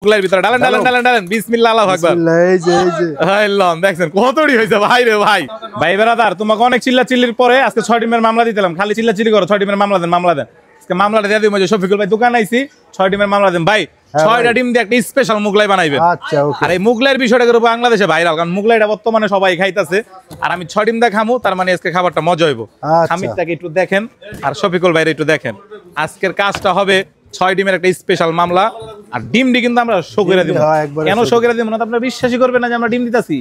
মুগলাইয়ের ভিতরে ডালেন ডালেন ডালেন ডালেন বিসমিল্লাহ আল্লাহু আকবার। আল্লাহ দেখছেন কতড়ি হইছে ভাই রে ভাই। ভাই বেরাদার তোমাকে অনেক চিল্লাচিল্লির পরে আজকে 6 টিমের মামলা দিতেলাম, খালি চিল্লাচিল্লি করো 6 টিমের মামলা দেন মামলা দেন। আজকে মামলাটা দিয়ে দিই, শফিকুল ভাই দোকান আইছি 6 টিমের মামলা দেন ভাই। 6টা টিম দিয়ে একটা স্পেশাল মুগলাই বানাইবেন। আচ্ছা ওকে। আর এই মুগলাইয়ের বিষয়টা করে বাংলাদেশে ভাইরাল, কারণ মুগলাইটা বর্তমানে সবাই খাইতাছে। আর আমি 6 টিম দিয়ে খামু, তার মানে আজকে খাবারটা মজা হইব। খামিরটাকে একটু দেখেন আর শফিকুল ভাইরে একটু দেখেন। আজকের কাজটা হবে 6 ডিমের একটা স্পেশাল মামলা। আর ডিমটি কিন্তু আমরা শো করে দিব। কেন শো করে দিব না আপনারা বিশ্বাসই করবেন না যে আমরা ডিম দিতেছি।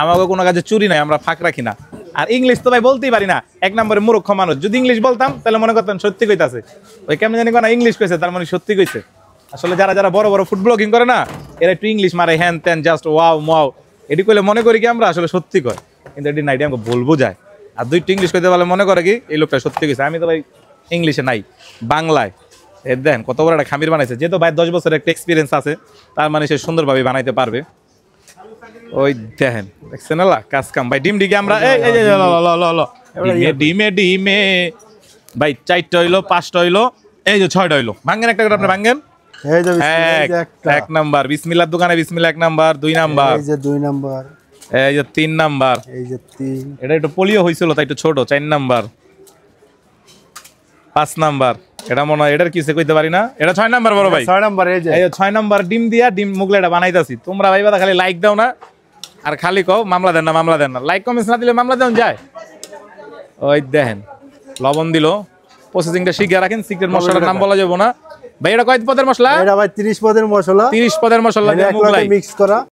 আমাকে কোনো কাজে চুরি নাই, আমরা ফাঁক রাখি না। আর ইংলিশ তো ভাই বলতেই পারি না, 1 নম্বরে মূর্খ মানুষ। যদি ইংলিশ বলতাম তাহলে মনে করতেন সত্যি কইতাছে। ওই কেমন জানি না ইংলিশ কইছে তার মানে সত্যি কইছে। আসলে যারা যারা বড় বড় ফুড ব্লগিং করে না, এরা একটু ইংলিশ মারে হ্যান ত্যান জাস্ট ওয়াও মাও এটি কইলে মনে করি কি আমরা আসলে সত্যি কয়, কিন্তু এটি নাইটি আমাকে বলবো যায়। আর 2টা ইংলিশ কইতে পারলে মনে করে কি এই লোকটা সত্যি কইছে। আমি তো ভাই ইংলিশে নাই, বাংলায়। দেখেন কত বড় একটা খামির বানাইছে। যেহেতু ভাই 10 বছরের একটা এক্সপিরিয়েন্স আছে, তার মানে সে সুন্দরভাবে বানাইতে পারবে। ওই দেখেন দেখছেন না কাজ কাম ভাই। ডিম ডিকে আমরা এই ডিমে ডিমে ভাই 4টা হইলো 5টা হইলো এই যে 6টা হইলো। ভাঙেন একটা করে আপনি ভাঙেন। এই যে এক নাম্বার বিসমিল্লাহর দোকানে বিসমিল্লাহ 1 নাম্বার, 2 নাম্বার, এই যে 2 নাম্বার, এই যে 3 নাম্বার, এই যে 3, এটা একটু পোলিও হইছিল তাই একটু ছোট। 4 নাম্বার, 5 নাম্বার, এটা মনে হয় এটার কিসে কইতে পারি না, এটা 6 নাম্বার বড় ভাই। 6 নাম্বার এই যে 6 নাম্বার ডিম দিয়া ডিম মুগলাইটা বানাইতাছি। তোমরা ভাই বাদা খালি লাইক দাও না আর খালি কও মামলা দেন না মামলা দেন না। লাইক কমেন্টস না দিলে মামলা দেন যায়। ওই দেখেন লবণ দিল, প্রসেসিংটা শিখে রাখেন। সিক্রেট মশলার নাম বলা যাবে না ভাই। এটা কয় পদের মশলা? এটা ভাই 30 পদের মশলা, 30 পদের মশলা দিয়ে মুগলাই মিক্স করা।